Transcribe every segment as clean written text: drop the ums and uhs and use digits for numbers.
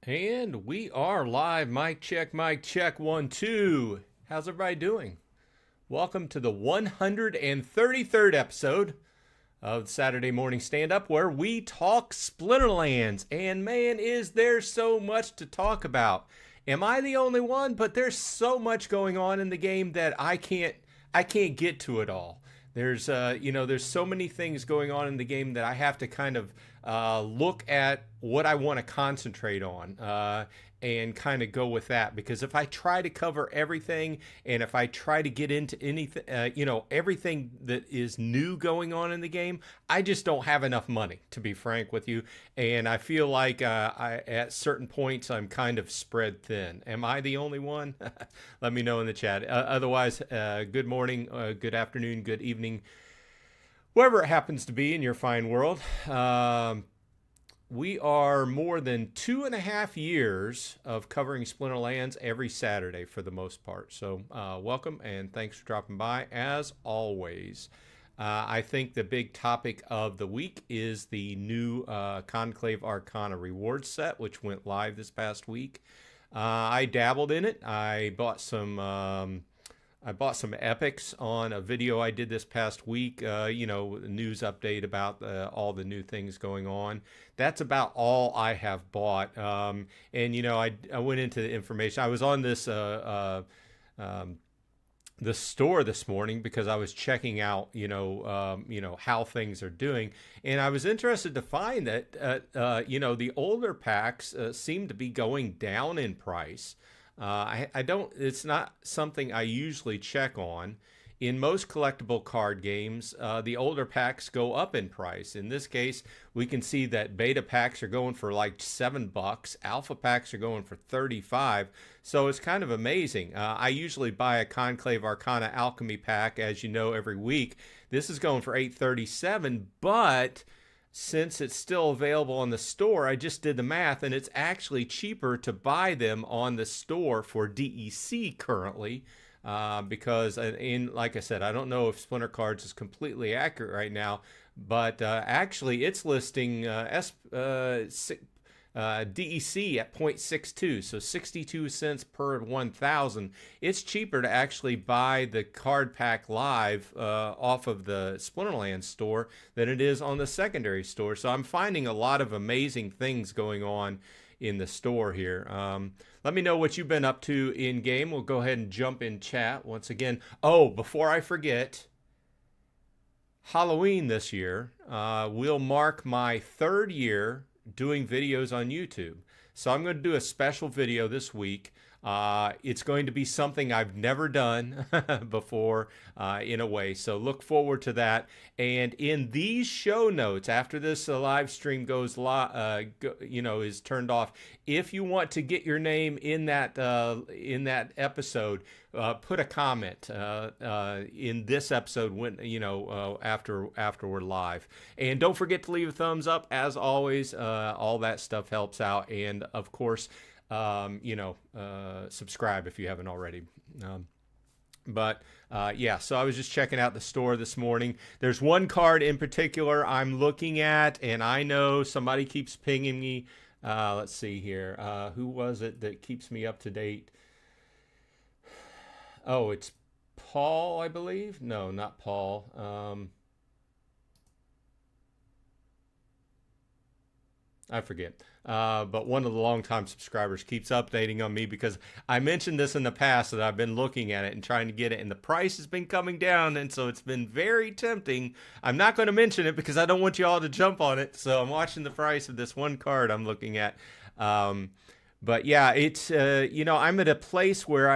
And we are live. Mic check, 1, 2. How's everybody doing? Welcome to the 133rd episode of Saturday Morning Stand Up, where we talk Splinterlands. And man, is there so much to talk about. Am I the only one? But there's so much going on in the game that I can't get to it all. There's there's so many things going on in the game that I have to kind of look at what I want to concentrate on and kind of go with that. Because if I try to cover everything, and if I try to get into anything, everything that is new going on in the game, I just don't have enough money, to be frank with you. And I feel like at certain points I'm kind of spread thin. Am I the only one? Let me know in the chat. Otherwise, good morning, good afternoon, good evening, wherever it happens to be in your fine world. We are more than 2.5 years of covering Splinterlands every Saturday for the most part. So welcome and thanks for dropping by. As always, I think the big topic of the week is the new Conclave Arcana reward set, which went live this past week. I dabbled in it. I bought some epics on a video I did this past week, news update about all the new things going on. That's about all I have bought. I went into the information. I was on this the store this morning because I was checking out, how things are doing. And I was interested to find that, the older packs seem to be going down in price. It's not something I usually check on. In most collectible card games, the older packs go up in price. In this case, we can see that beta packs are going for like $7. Alpha packs are going for $35. So it's kind of amazing. I usually buy a Conclave Arcana Alchemy pack, as you know, every week. This is going for $8.37, but since it's still available on the store, I just did the math, and it's actually cheaper to buy them on the store for DEC currently, because, like I said, I don't know if Splinter Cards is completely accurate right now, but actually it's listing DEC at 0.62, so 62 cents per 1,000. It's cheaper to actually buy the card pack live off of the Splinterlands store than it is on the secondary store. So I'm finding a lot of amazing things going on in the store here. Let me know what you've been up to in game. We'll go ahead and jump in chat once again. Oh, before I forget, Halloween this year will mark my 3rd year doing videos on YouTube. So I'm going to do a special video this week. It's going to be something I've never done before in a way. So look forward to that. And in these show notes, after this live stream goes is turned off, if you want to get your name in that episode, put a comment in this episode when after we're live. And don't forget to leave a thumbs up. As always, all that stuff helps out. And of course, subscribe if you haven't already. So I was just checking out the store this morning. There's one card in particular I'm looking at, and I know somebody keeps pinging me. Let's see here. Who was it that keeps me up to date? Oh, it's Paul, I believe. No, not Paul. I forget. But one of the longtime subscribers keeps updating on me because I mentioned this in the past that I've been looking at it and trying to get it, and the price has been coming down, and so it's been very tempting. I'm not going to mention it because I don't want you all to jump on it, so I'm watching the price of this one card I'm looking at. But yeah, it's, I'm at a place where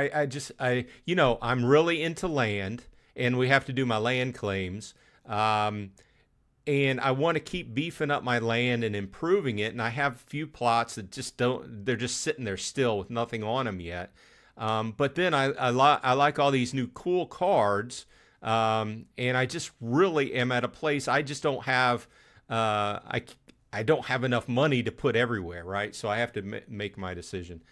I'm really into land, and we have to do my land claims. And I want to keep beefing up my land and improving it. And I have a few plots that they're just sitting there still with nothing on them yet. But then I like all these new cool cards. And I just really am at a place, I just don't have, I don't have enough money to put everywhere, right? So I have to make my decision.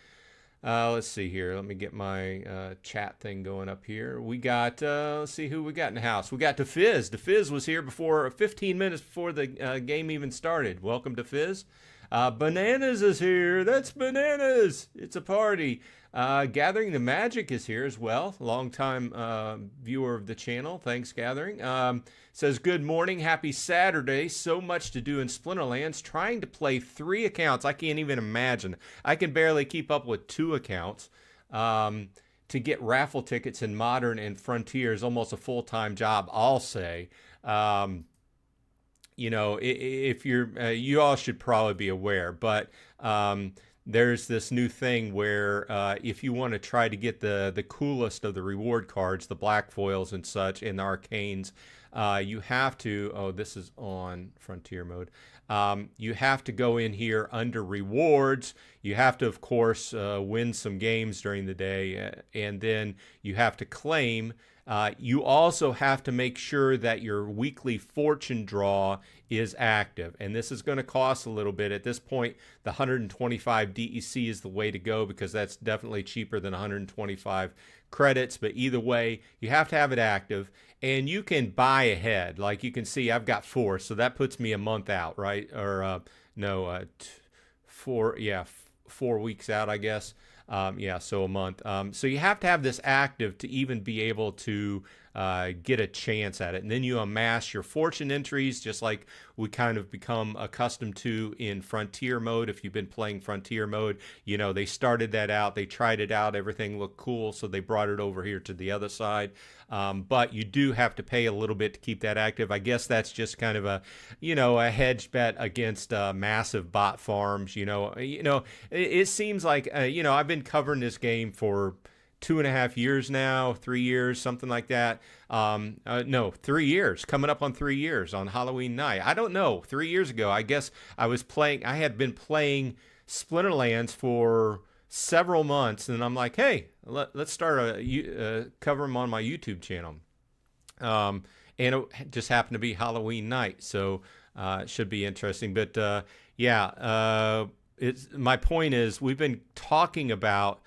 Let's see here. Let me get my chat thing going up here. We got, let's see who we got in the house. We got DeFizz. DeFizz was here before 15 minutes before the game even started. Welcome, DeFizz. Bananas is here. That's Bananas. It's a party. Gathering the Magic is here as well. Longtime viewer of the channel. Thanks, Gathering. Says, good morning. Happy Saturday. So much to do in Splinterlands. Trying to play 3 accounts. I can't even imagine. I can barely keep up with 2 accounts. To get raffle tickets in Modern and Frontier is almost a full-time job, I'll say. You know, if you're, you all should probably be aware, but there's this new thing where if you want to try to get the coolest of the reward cards, the Black Foils and such, and the Arcanes, you have to, oh, this is on Frontier mode. You have to go in here under rewards. You have to, of course, win some games during the day, and then you have to claim. You also have to make sure that your weekly fortune draw is active. And this is going to cost a little bit. At this point, the 125 DEC is the way to go because that's definitely cheaper than 125 credits. But either way, you have to have it active. And you can buy ahead. Like you can see, I've got 4. So that puts me a month out, right? Or no, 4, yeah, 4 weeks out, I guess. Yeah, so a month. So you have to have this active to even be able to get a chance at it. And then you amass your fortune entries, just like we kind of become accustomed to in Frontier mode. If you've been playing Frontier mode, you know, they started that out. They tried it out. Everything looked cool. So they brought it over here to the other side. But you do have to pay a little bit to keep that active. I guess that's just kind of a, you know, a hedge bet against massive bot farms. It seems like, you know, I've been covering this game for 2.5 years now, 3 years, something like that. No, 3 years, coming up on 3 years on Halloween night. I don't know. 3 years ago, I guess I had been playing Splinterlands for several months, and I'm like, hey, let's start cover them on my YouTube channel. And it just happened to be Halloween night, so it should be interesting. But yeah, my point is we've been talking about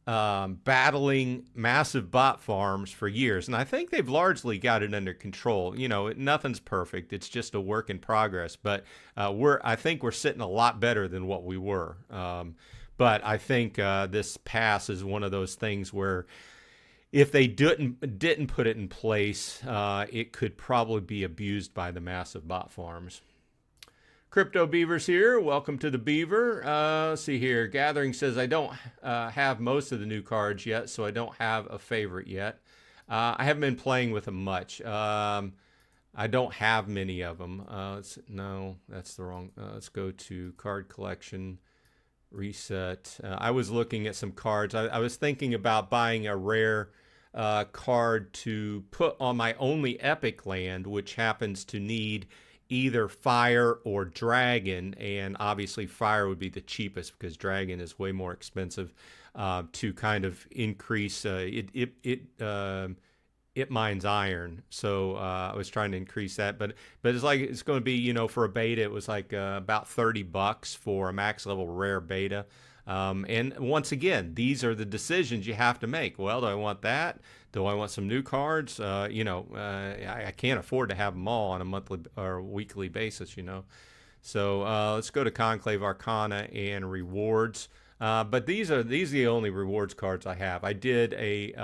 battling massive bot farms for years, and I think they've largely got it under control. You know, nothing's perfect; it's just a work in progress. But I think we're sitting a lot better than what we were. But I think this pass is one of those things where if they didn't put it in place, it could probably be abused by the massive bot farms. Crypto Beaver's here. Welcome to the Beaver. Let's see here. Gathering says, I don't have most of the new cards yet, so I don't have a favorite yet. I haven't been playing with them much. I don't have many of them. No, that's the wrong. Let's go to card collection. Reset. I was looking at some cards. I was thinking about buying a rare card to put on my only epic land, which happens to need either fire or dragon, and obviously fire would be the cheapest because dragon is way more expensive to kind of increase. It mines iron, so I was trying to increase that, but it's like it's going to be, you know, for a beta it was like about $30 for a max level rare beta. And once again, these are the decisions you have to make. Well, do I want that? Do I want some new cards? I can't afford to have them all on a monthly or weekly basis, you know. So let's go to Conclave Arcana and rewards. But these are the only rewards cards I have. I did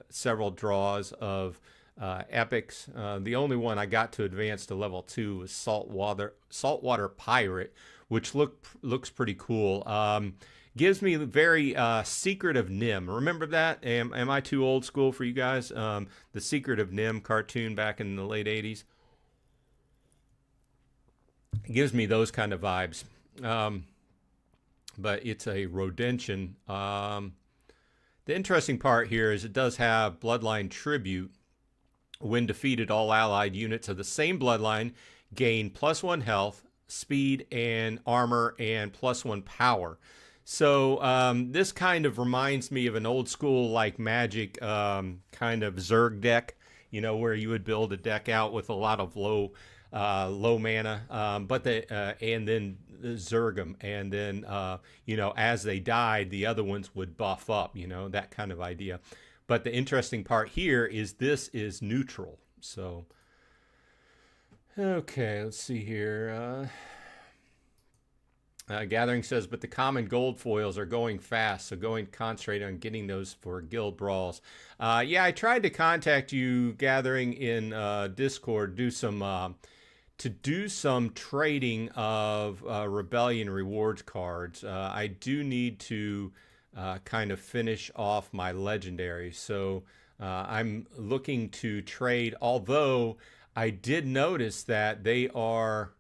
several draws of epics. The only one I got to advance to level 2 was Saltwater Pirate, which looks pretty cool. Gives me very Secret of Nim. Remember that? Am I too old school for you guys? The Secret of Nim cartoon back in the late 80s. It gives me those kind of vibes. But it's a Rodentian. The interesting part here is it does have Bloodline Tribute. When defeated, all allied units of the same bloodline gain +1 health, speed, and armor, and +1 power. So this kind of reminds me of an old school like Magic kind of Zerg deck, you know, where you would build a deck out with a lot of low mana, and then Zerg them, and then you know, as they died, the other ones would buff up, you know, that kind of idea. But the interesting part here is this is neutral. So okay, let's see here. Gathering says, but the common gold foils are going fast, so going to concentrate on getting those for Guild Brawls. Yeah, I tried to contact you, Gathering, in Discord, to do some trading of Rebellion rewards cards. I do need to kind of finish off my legendaries, so I'm looking to trade, although I did notice that they are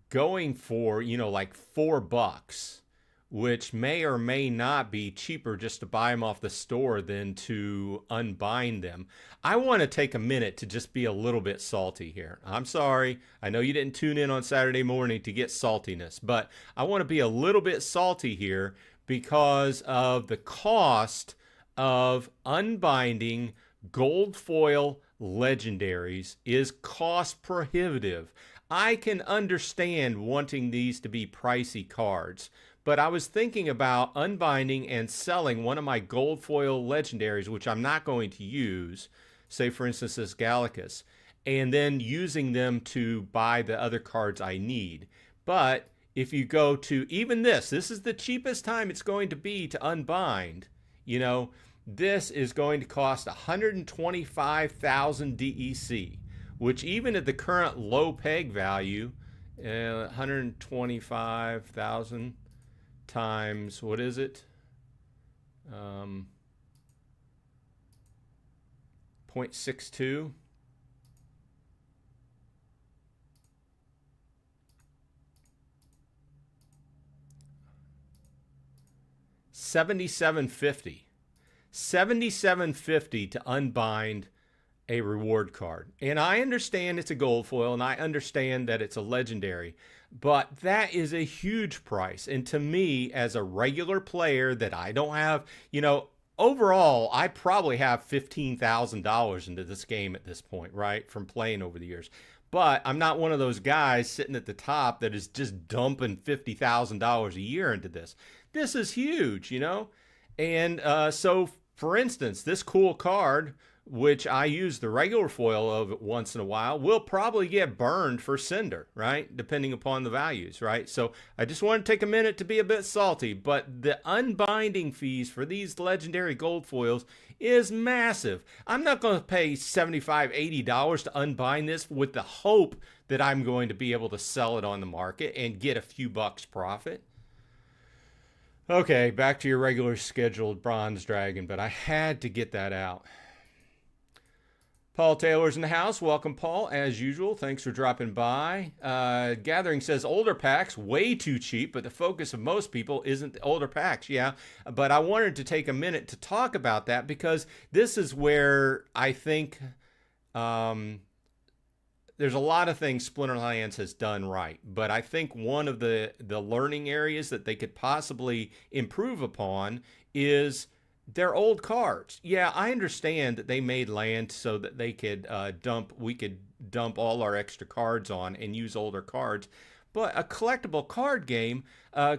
going for, like $4, which may or may not be cheaper just to buy them off the store than to unbind them. I want to take a minute to just be a little bit salty here. I'm sorry. I know you didn't tune in on Saturday morning to get saltiness, but I want to be a little bit salty here because of the cost of unbinding gold foil legendaries is cost prohibitive. I can understand wanting these to be pricey cards, but I was thinking about unbinding and selling one of my gold foil legendaries, which I'm not going to use, say for instance this Galacus, and then using them to buy the other cards I need. But if you go to even this is the cheapest time it's going to be to unbind, this is going to cost 125,000 DEC. Which even at the current low peg value, 125,000 times, what is it? 0.62. $77.50 to unbind a reward card. And I understand it's a gold foil and I understand that it's a legendary, but that is a huge price. And to me, as a regular player that I don't have, overall, I probably have $15,000 into this game at this point, right? From playing over the years. But I'm not one of those guys sitting at the top that is just dumping $50,000 a year into this. This is huge, And so, for instance, this cool card, which I use the regular foil of once in a while, will probably get burned for Cinder, right? Depending upon the values, right? So I just want to take a minute to be a bit salty, but the unbinding fees for these legendary gold foils is massive. I'm not going to pay $75, $80 to unbind this with the hope that I'm going to be able to sell it on the market and get a few bucks profit. Okay, back to your regular scheduled Bronze Dragon, but I had to get that out. Paul Taylor's in the house. Welcome, Paul, as usual. Thanks for dropping by. Gathering says older packs, way too cheap, but the focus of most people isn't the older packs. Yeah, but I wanted to take a minute to talk about that because this is where I think there's a lot of things Splinterlands has done right, but I think one of the learning areas that they could possibly improve upon is they're old cards. Yeah, I understand that they made land so that they could we could dump all our extra cards on and use older cards. But a collectible card game,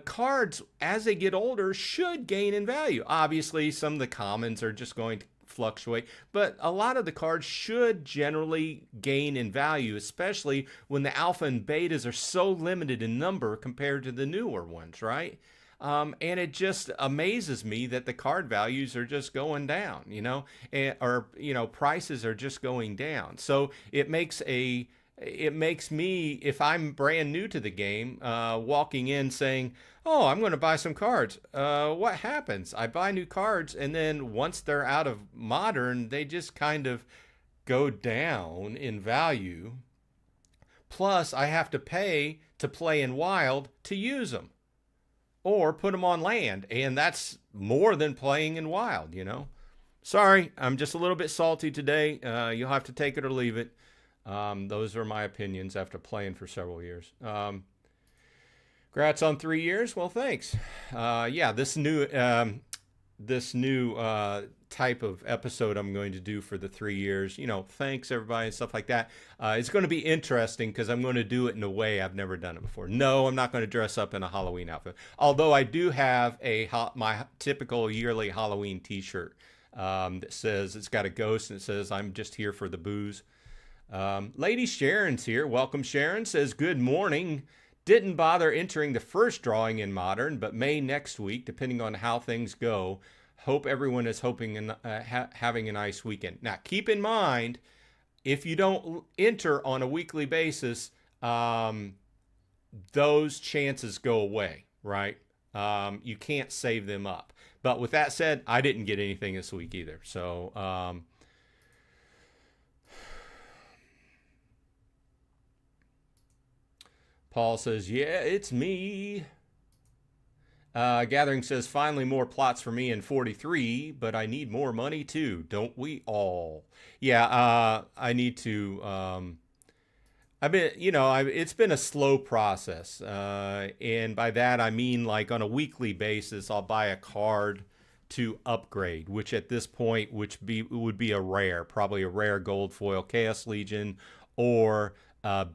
cards as they get older should gain in value. Obviously, some of the commons are just going to fluctuate, but a lot of the cards should generally gain in value, especially when the alpha and betas are so limited in number compared to the newer ones, right? And it just amazes me that the card values are just going down, prices are just going down. So it makes me, if I'm brand new to the game, walking in saying, oh, I'm going to buy some cards. What happens? I buy new cards, and then once they're out of modern, they just kind of go down in value. Plus, I have to pay to play in wild to use them. Or put them on land, and that's more than playing in wild, Sorry, I'm just a little bit salty today. You'll have to take it or leave it. Those are my opinions after playing for several years. Congrats on 3 years. Well, thanks. Yeah, this new type of episode I'm going to do for the 3 years, thanks everybody and stuff like that. It's going to be interesting because I'm going to do it in a way I've never done it before. No, I'm not going to dress up in a Halloween outfit. Although I do have my typical yearly Halloween t-shirt that says, it's got a ghost and it says, I'm just here for the booze. Lady Sharon's here. Welcome, Sharon. Says, good morning. Didn't bother entering the first drawing in Modern, but may next week, depending on how things go. Hope everyone is having a nice weekend. Now, keep in mind, if you don't enter on a weekly basis, those chances go away, right? You can't save them up. But with that said, I didn't get anything this week either. So, Paul says, yeah, it's me. Gathering says, finally more plots for me in 43, but I need more money too. Don't we all? Yeah, I need to. I've been, it's been a slow process. And by that, I mean like on a weekly basis, I'll buy a card to upgrade, which at this point, would be a rare, probably a rare gold foil Chaos Legion or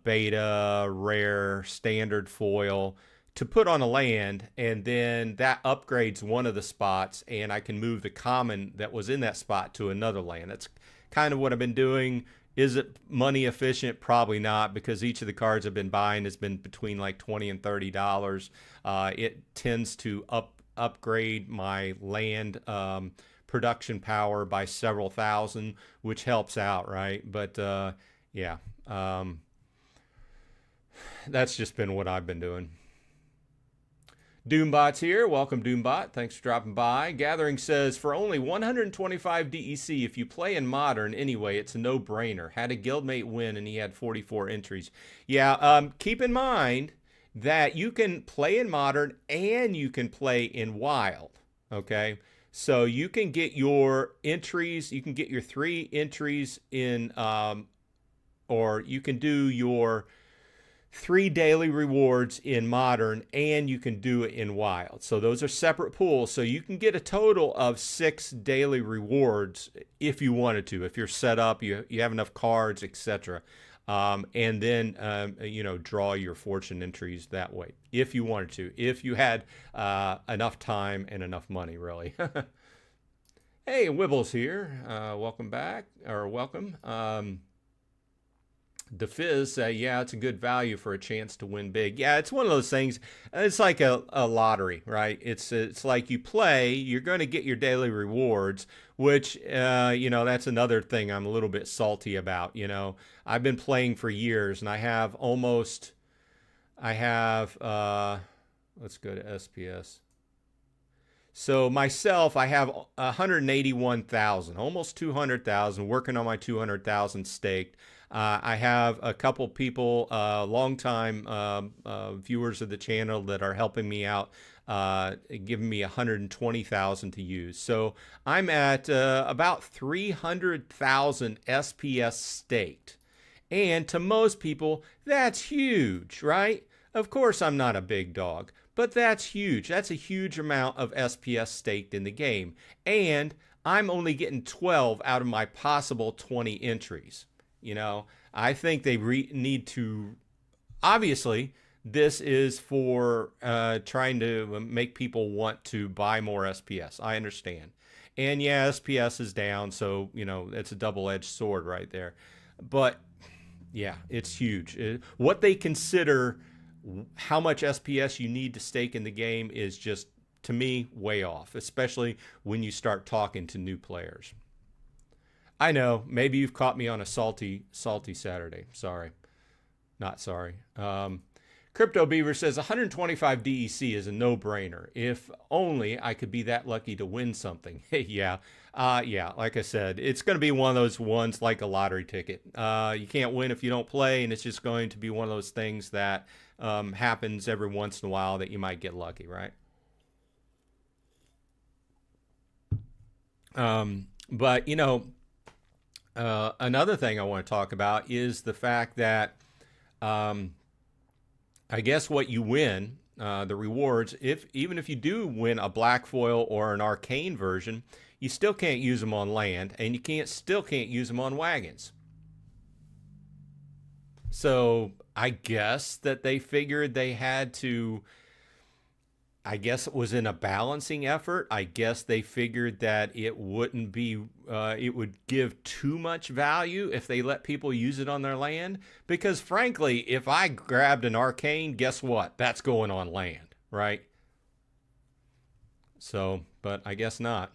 beta rare standard foil to put on a land, and then that upgrades one of the spots, and I can move the common that was in that spot to another land. That's kind of what I've been doing. Is it money efficient? Probably not, because each of the cards I've been buying has been between like $20 and $30. It tends to upgrade my land production power by several thousand, which helps out, right? But yeah. That's just been what I've been doing. Doombot's here. Welcome, Doombot. Thanks for dropping by. Gathering says, for only 125 DEC, if you play in Modern anyway, it's a no-brainer. Had a guildmate win, and he had 44 entries. Yeah, keep in mind that you can play in Modern and you can play in Wild, okay? So you can get your entries, you can get your 3 entries in, or you can do your 3 daily rewards in Modern, and you can do it in Wild. So those are separate pools. So you can get a total of 6 daily rewards if you wanted to, if you're set up, you have enough cards, etc. And then, draw your fortune entries that way, if you wanted to, if you had enough time and enough money, really. Hey, Wibbles here. Welcome back, or welcome. DeFizz, yeah, it's a good value for a chance to win big. Yeah, it's one of those things. It's like a lottery, right? It's like you play, you're going to get your daily rewards, which, that's another thing I'm a little bit salty about. I've been playing for years, and I have, let's go to SPS. So myself, I have 181,000, almost 200,000, working on my 200,000 staked. I have a couple people, longtime viewers of the channel that are helping me out, giving me 120,000 to use. So I'm at about 300,000 SPS staked. And to most people, that's huge, right? Of course, I'm not a big dog, but that's huge. That's a huge amount of SPS staked in the game. And I'm only getting 12 out of my possible 20 entries. I think they need to, obviously, this is for trying to make people want to buy more SPS. I understand. And yeah, SPS is down, so, it's a double-edged sword right there. But yeah, it's huge. What they consider how much SPS you need to stake in the game is just, to me, way off, especially when you start talking to new players. I know, maybe you've caught me on a salty Saturday. Sorry. Not sorry. Crypto Beaver says 125 DEC is a no-brainer. If only I could be that lucky to win something. Yeah. Like I said, it's going to be one of those ones like a lottery ticket. You can't win if you don't play, and it's just going to be one of those things that happens every once in a while that you might get lucky, right? But, another thing I want to talk about is the fact that I guess what you win, the rewards, even if you do win a black foil or an arcane version, you still can't use them on land, and you still can't use them on wagons. So I guess that they figured they had to, I guess it was in a balancing effort. I guess they figured that it wouldn't be, it would give too much value if they let people use it on their land. Because frankly, if I grabbed an arcane, guess what? That's going on land, right? So, but I guess not.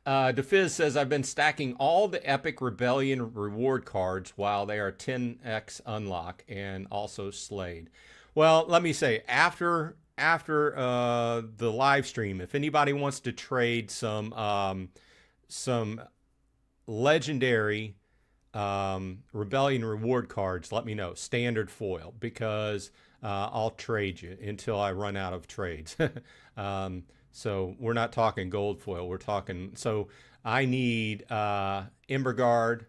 DeFizz says, I've been stacking all the Epic Rebellion reward cards while they are 10x unlock and also slayed. Well, let me say, after the live stream, if anybody wants to trade some legendary Rebellion reward cards, let me know. Standard foil, because I'll trade you until I run out of trades. So we're not talking gold foil. We're talking, so I need Emberguard.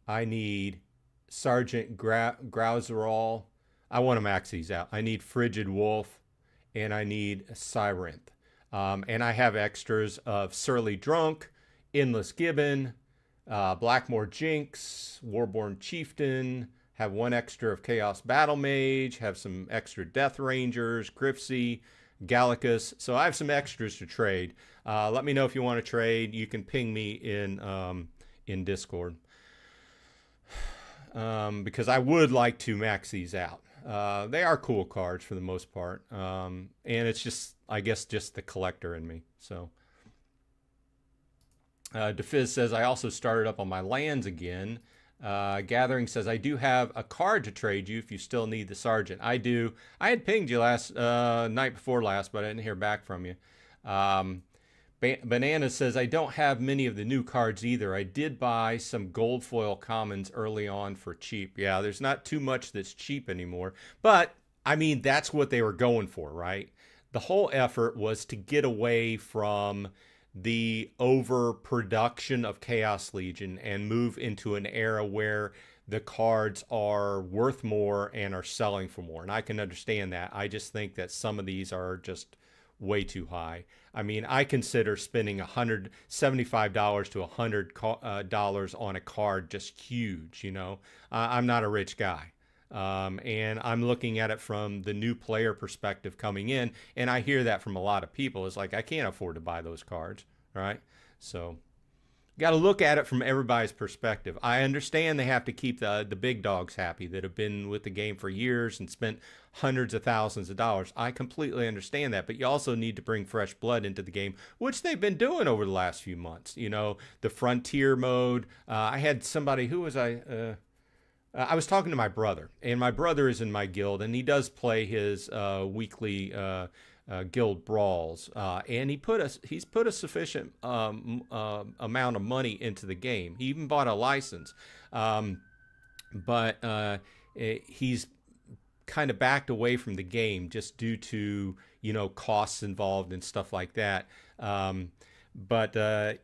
I need Sergeant Grouserall. I want to max these out. I need Frigid Wolf, and I need Cyrinth. And I have extras of Surly Drunk, Endless Gibbon, Blackmore Jinx, Warborn Chieftain, have one extra of Chaos Battle Mage, have some extra Death Rangers, Grifsy, Gallicus. So I have some extras to trade. Let me know if you want to trade. You can ping me in Discord. Because I would like to max these out. They are cool cards for the most part. And it's just, I guess, just the collector in me. So DeFizz says, I also started up on my lands again. Gathering says, I do have a card to trade you if you still need the Sergeant. I do. I had pinged you last night before last, but I didn't hear back from you. Banana says, I don't have many of the new cards either. I did buy some gold foil commons early on for cheap. Yeah, there's not too much that's cheap anymore. But, I mean, that's what they were going for, right? The whole effort was to get away from the overproduction of Chaos Legion and move into an era where the cards are worth more and are selling for more. And I can understand that. I just think that some of these are just way too high. I mean, I consider spending $175 to $100 on a card just huge, you know. I'm not a rich guy. And I'm looking at it from the new player perspective coming in, and I hear that from a lot of people. It's like, I can't afford to buy those cards, right? So got to look at it from everybody's perspective. I understand they have to keep the big dogs happy that have been with the game for years and spent hundreds of thousands of dollars. I completely understand that, but you also need to bring fresh blood into the game, which they've been doing over the last few months. You know, the Frontier mode. I had somebody, who was I was talking to my brother, and my brother is in my guild, and he does play his weekly Guild Brawls, and he's put a sufficient amount of money into the game. He even bought a license, but he's kind of backed away from the game just due to, you know, costs involved and stuff like that. But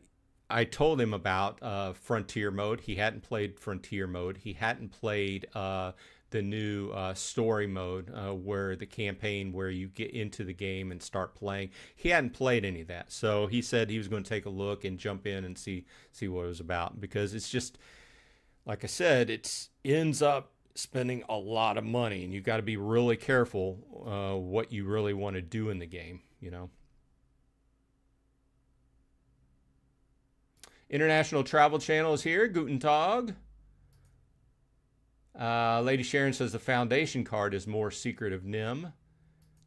I told him about Frontier mode. He hadn't played Frontier mode. He hadn't played the new story mode, where the campaign where you get into the game and start playing. He hadn't played any of that. So he said he was going to take a look and jump in and see what it was about, because it's just, like I said, it ends up spending a lot of money, and you've got to be really careful what you really want to do in the game, you know. International Travel Channel is here. Guten Tag. Lady Sharon says the Foundation card is more Secret of Nim.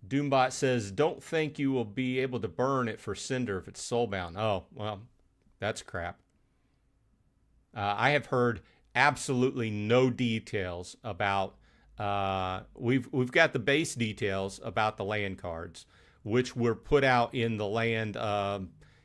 Doombot says, don't think you will be able to burn it for Cinder if it's soulbound. Oh, well, that's crap. I have heard absolutely no details about, we've got the base details about the land cards, which were put out in the land,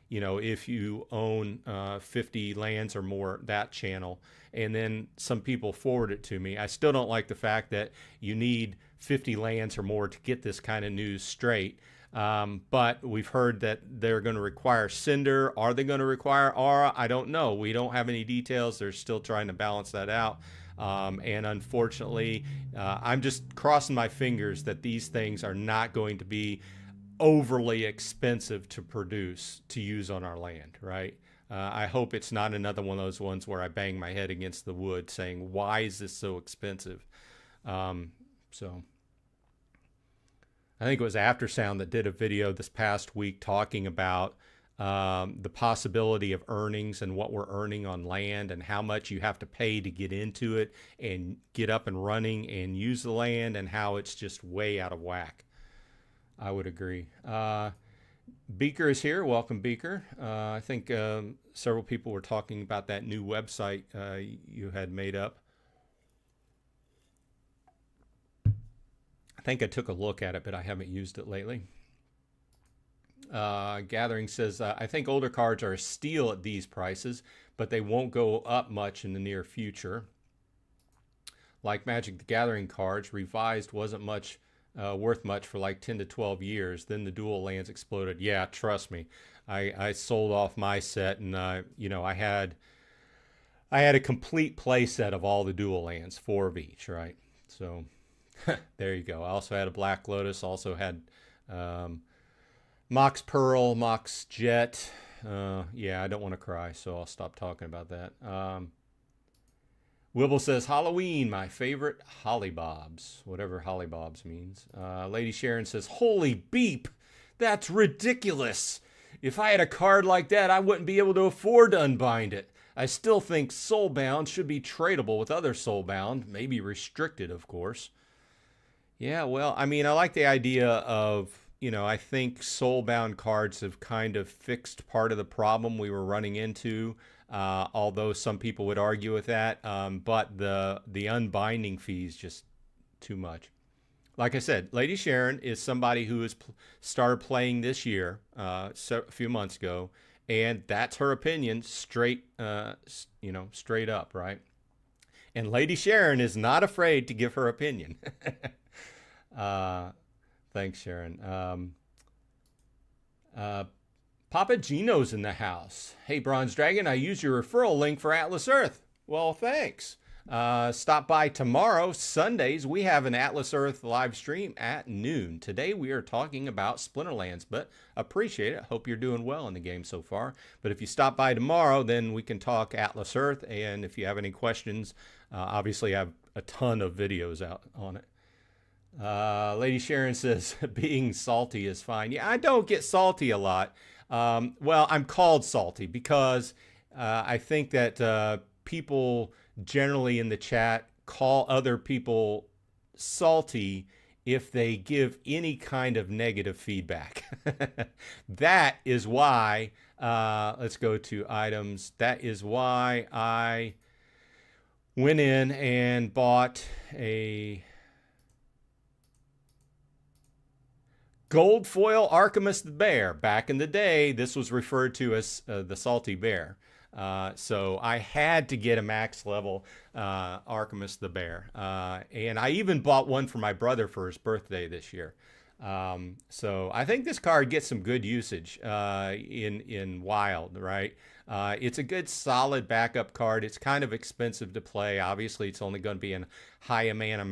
you know, if you own 50 lands or more, that channel. And then some people forward it to me. I still don't like the fact that you need 50 lands or more to get this kind of news straight. But we've heard that they're going to require Cinder. Are they going to require Aura? I don't know. We don't have any details. They're still trying to balance that out. And unfortunately, I'm just crossing my fingers that these things are not going to be overly expensive to produce to use on our land, right? I hope it's not another one of those ones where I bang my head against the wood saying, why is this so expensive? So I think it was Aftersound that did a video this past week talking about the possibility of earnings and what we're earning on land and how much you have to pay to get into it and get up and running and use the land, and how it's just way out of whack. I would agree. Beaker is here. Welcome, Beaker. I think several people were talking about that new website you had made up. I think I took a look at it, but I haven't used it lately. Gathering says, I think older cards are a steal at these prices, but they won't go up much in the near future. Like Magic the Gathering cards, revised wasn't much worth much for like 10 to 12 years. Then the dual lands exploded. Yeah, trust me. I sold off my set, and you know, I had a complete play set of all the dual lands, 4 of each, right? So there you go. I also had a Black Lotus, also had Mox Pearl, Mox Jet. Yeah, I don't want to cry, so I'll stop talking about that. Wibble says, Halloween, my favorite hollybobs, whatever hollybobs means. Lady Sharon says, holy beep, that's ridiculous. If I had a card like that, I wouldn't be able to afford to unbind it. I still think Soulbound should be tradable with other Soulbound, maybe restricted, of course. Yeah, well, I mean, I like the idea of, you know, I think Soulbound cards have kind of fixed part of the problem we were running into, although some people would argue with that. But the unbinding fees just too much. Like I said, Lady Sharon is somebody who has started playing this year, so a few months ago, and that's her opinion, straight, you know, straight up, right? And Lady Sharon is not afraid to give her opinion. Thanks, Sharon. Papa Gino's in the house. Hey, Bronze Dragon, I used your referral link for Atlas Earth. Well, thanks. Stop by tomorrow, Sundays. We have an Atlas Earth live stream at noon. Today we are talking about Splinterlands, but appreciate it. Hope you're doing well in the game so far. But if you stop by tomorrow, then we can talk Atlas Earth. And if you have any questions, obviously I have a ton of videos out on it. Lady Sharon says, being salty is fine. Yeah, I don't get salty a lot. Well, I'm called salty because I think that people generally in the chat call other people salty if they give any kind of negative feedback. That is why, let's go to items. That is why I went in and bought a Gold Foil Arcamus the Bear. Back in the day, this was referred to as the Salty Bear. So I had to get a max level Arcamus the Bear. And I even bought one for my brother for his birthday this year. So I think this card gets some good usage in Wild, right? It's a good solid backup card. It's kind of expensive to play. Obviously, it's only going to be in higher mana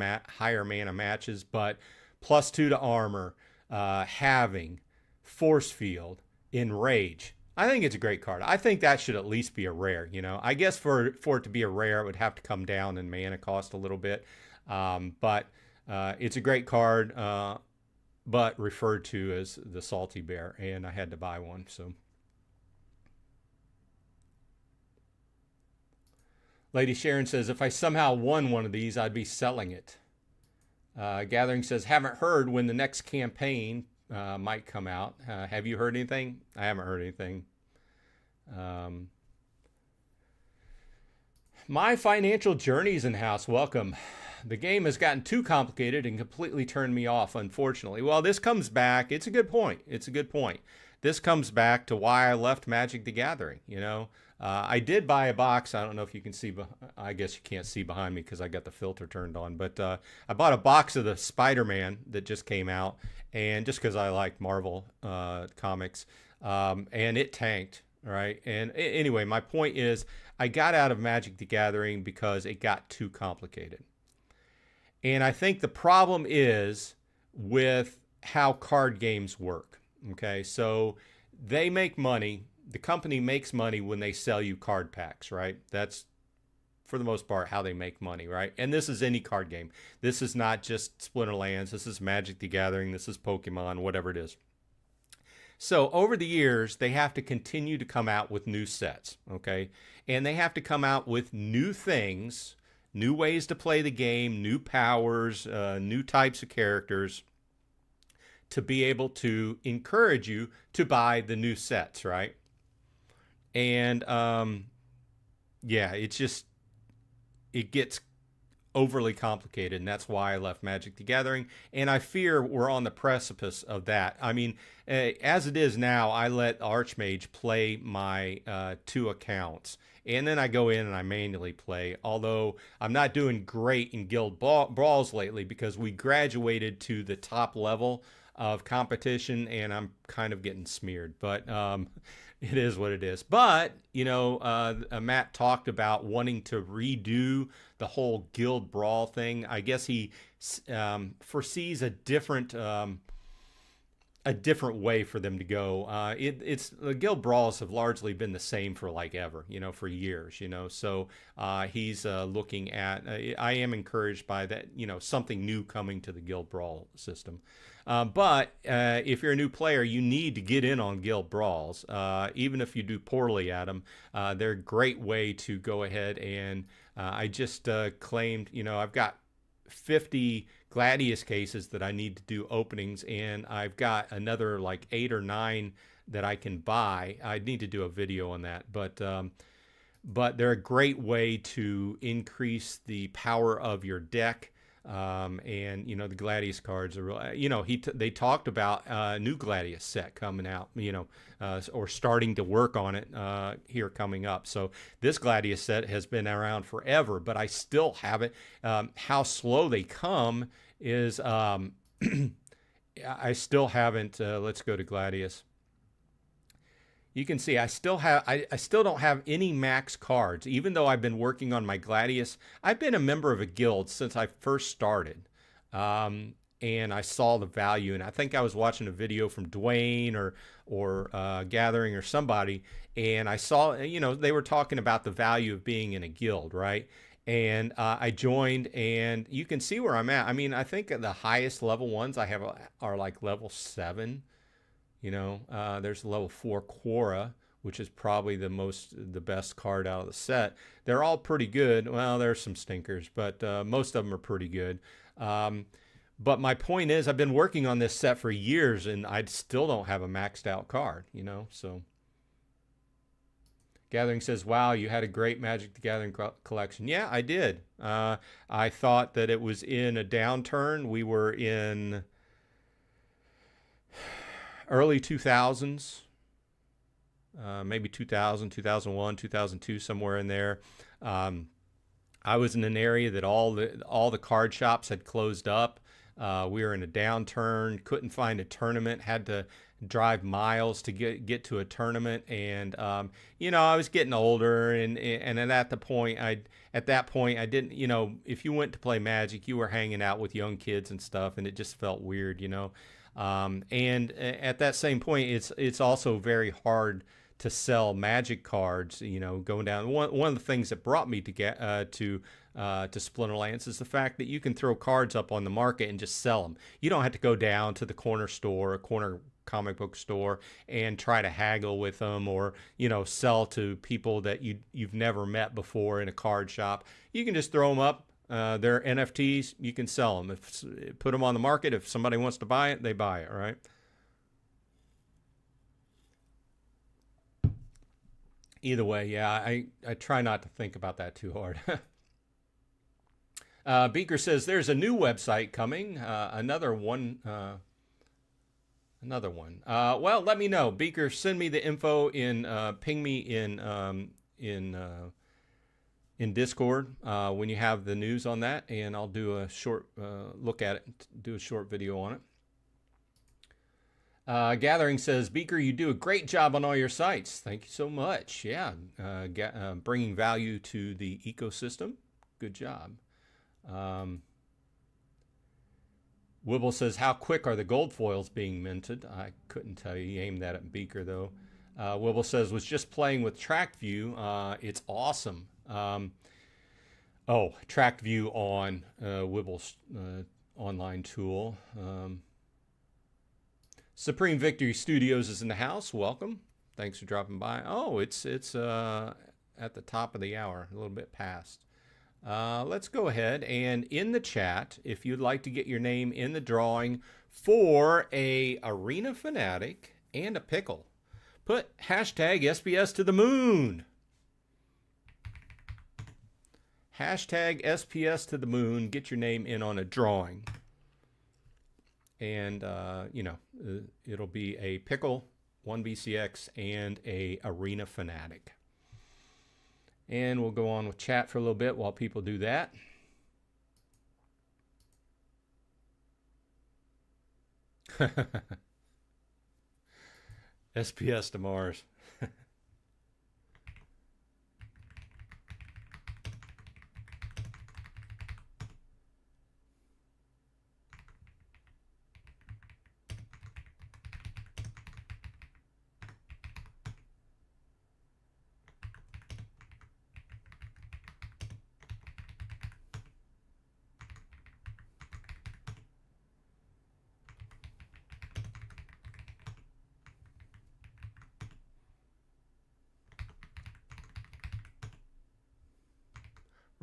matches, but +2 to armor. Having Force Field, Enrage. I think it's a great card. I think that should at least be a rare, you know. I guess for it to be a rare, it would have to come down in mana cost a little bit. But it's a great card, but referred to as the Salty Bear, and I had to buy one, so. Lady Sharon says, if I somehow won one of these, I'd be selling it. Gathering says, haven't heard when the next campaign might come out. Have you heard anything? I haven't heard anything. My Financial Journey's in house. Welcome. The game has gotten too complicated and completely turned me off, unfortunately. Well, this comes back. It's a good point. It's a good point. This comes back to why I left Magic the Gathering, you know. I did buy a box. I don't know if you can see. I guess you can't see behind me because I got the filter turned on. But I bought a box of the Spider-Man that just came out, and just because I like Marvel comics, and it tanked, right? And anyway, my point is, I got out of Magic the Gathering because it got too complicated. And I think the problem is with how card games work. Okay, so they make money. The company makes money when they sell you card packs, right? That's for the most part, how they make money, right? And this is any card game. This is not just Splinterlands. This is Magic the Gathering. This is Pokemon, whatever it is. So over the years, they have to continue to come out with new sets, okay? And they have to come out with new things, new ways to play the game, new powers, new types of characters to be able to encourage you to buy the new sets, right? And yeah, it gets overly complicated, and that's why I left Magic the Gathering, and I fear we're on the precipice of that. I mean, as it is now, I let Archmage play my 2 accounts, and then I go in and I manually play, although I'm not doing great in Guild Brawls lately because we graduated to the top level of competition, and I'm kind of getting smeared, but it is what it is. But, you know, Matt talked about wanting to redo the whole Guild Brawl thing. I guess he foresees a different way for them to go. It's the Guild Brawls have largely been the same for like ever, you know, for years, you know. So he's looking at. I am encouraged by that, you know, something new coming to the Guild Brawl system. But if you're a new player, you need to get in on Guild Brawls. Even if you do poorly at them, they're a great way to go ahead and I just claimed, you know, I've got 50 Gladius cases that I need to do openings, and I've got another like 8 or 9 that I can buy. I need to do a video on that, but they're a great way to increase the power of your deck. And you know, the Gladius cards are real, you know, they talked about a new Gladius set coming out, you know, or starting to work on it here coming up. So this Gladius set has been around forever, but I still have it. How slow they come is I still haven't. Let's go to Gladius. You can see I still don't have any max cards, even though I've been working on my Gladius. I've been a member of a guild since I first started, and I saw the value. And I think I was watching a video from Dwayne or Gathering or somebody, and I saw, you know, they were talking about the value of being in a guild, right? And I joined, and you can see where I'm at. I mean, I think the highest level ones I have are like level 7. You know, there's level 4 Quora, which is probably the best card out of the set. They're all pretty good. Well, there's some stinkers, but most of them are pretty good. But my point is, I've been working on this set for years, and I still don't have a maxed out card, you know, so. Gathering says, wow, you had a great Magic the Gathering collection. Yeah, I did. I thought that it was in a downturn. We were in early 2000s, maybe 2000, 2001, 2002, somewhere in there. I was in an area that all the card shops had closed up. We were in a downturn, couldn't find a tournament, had to drive miles to get to a tournament, and you know, I was getting older, and at that point I didn't, you know, if you went to play Magic, you were hanging out with young kids and stuff, and it just felt weird, you know. And at that same point, it's also very hard to sell Magic cards. You know, going down one of the things that brought me to Splinterlands is the fact that you can throw cards up on the market and just sell them. You don't have to go down to the corner store, a corner comic book store, and try to haggle with them, or, you know, sell to people that you've never met before in a card shop. You can just throw them up. They're NFTs. You can sell them. Put them on the market. If somebody wants to buy it, they buy it, right? Either way, yeah, I try not to think about that too hard. Beaker says there's a new website coming. Another one. Well, let me know. Beaker, send me the info ping me in Discord when you have the news on that, and I'll do a short look at it, do a short video on it. Gathering says, Beaker, you do a great job on all your sites. Thank you so much. Yeah, bringing value to the ecosystem. Good job. Wibble says, how quick are the gold foils being minted? I couldn't tell you. He aimed that at Beaker, though. Wibble says, was just playing with track view. It's awesome. Oh, tracked view on Wibble's online tool. Supreme Victory Studios is in the house. Welcome. Thanks for dropping by. Oh, it's at the top of the hour, a little bit past. Let's go ahead and in the chat, if you'd like to get your name in the drawing for a Arena Fanatic and a Pickle, put hashtag SPS to the moon. Hashtag SPS to the moon. Get your name in on a drawing. And, you know, it'll be a Pickle, 1BCX, and a Arena Fanatic. And we'll go on with chat for a little bit while people do that. SPS to Mars.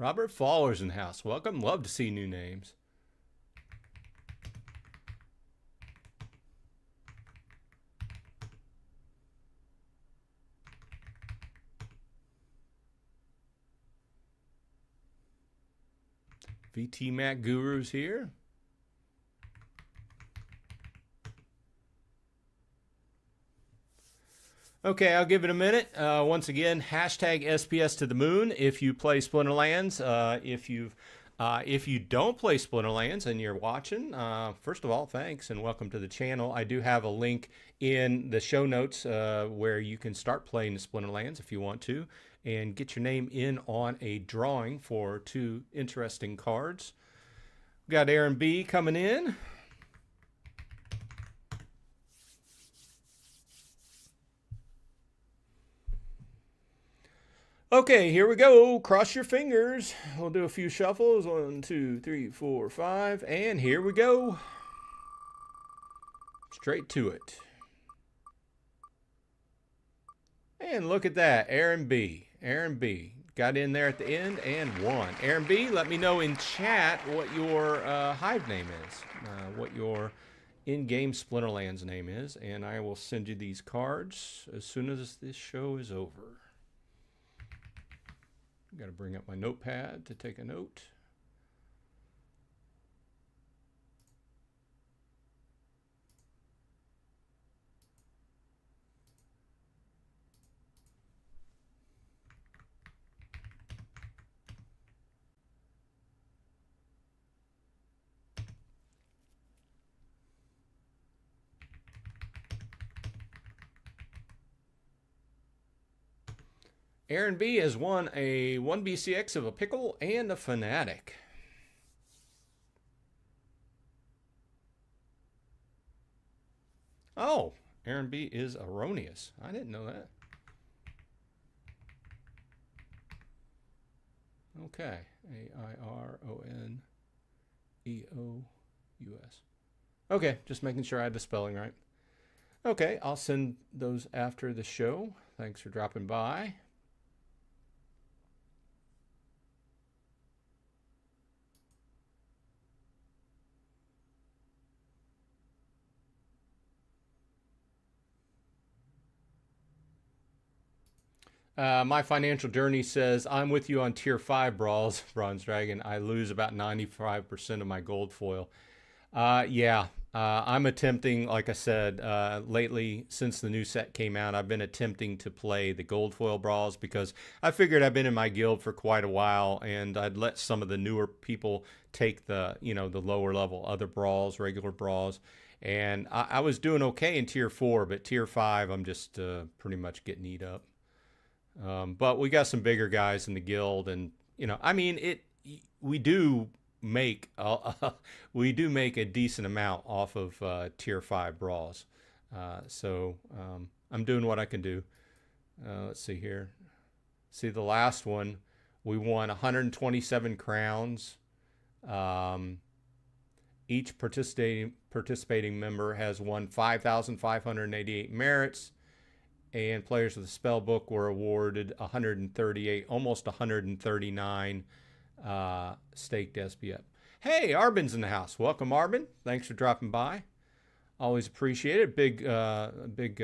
Robert Fowler's in the house. Welcome. Love to see new names. VT Mac Guru's here. Okay, I'll give it a minute. Once again, hashtag SPS to the moon if you play Splinterlands. If you don't play Splinterlands and you're watching, first of all, thanks and welcome to the channel. I do have a link in the show notes where you can start playing the Splinterlands if you want to and get your name in on a drawing for 2 interesting cards. We got Aaron B coming in. Okay, here we go. Cross your fingers. We'll do a few shuffles. 1, 2, 3, 4, 5. And here we go. Straight to it. And look at that. Aaron B. Aaron B. Got in there at the end and won. Aaron B, let me know in chat what your Hive name is. What your in-game Splinterlands name is. And I will send you these cards as soon as this show is over. Got to bring up my notepad to take a note. Aaron B has won a 1BCX of a Pickle and a Fanatic. Oh, Aaron B is erroneous. I didn't know that. Okay. A-I-R-O-N-E-O-U-S. Okay, just making sure I had the spelling right. Okay, I'll send those after the show. Thanks for dropping by. My financial journey says, I'm with you on tier 5 brawls, Bronze Dragon. I lose about 95% of my gold foil. I'm attempting, like I said, lately, since the new set came out, I've been attempting to play the gold foil brawls because I figured I've been in my guild for quite a while and I'd let some of the newer people take the, you know, the lower level other brawls, regular brawls. And I was doing okay in tier 4, but tier 5, I'm just pretty much getting eat up. But we got some bigger guys in the guild, and you know, I mean, we do make a decent amount off of tier 5 brawls. So I'm doing what I can do. Let's see here. See, the last one We won 127 crowns. Each participating member has won 5,588 merits, and players with the spell book were awarded 138, almost 139 staked SPF. Hey, Arbin's in the house. Welcome, Arbin. Thanks for dropping by. Always appreciate it. Big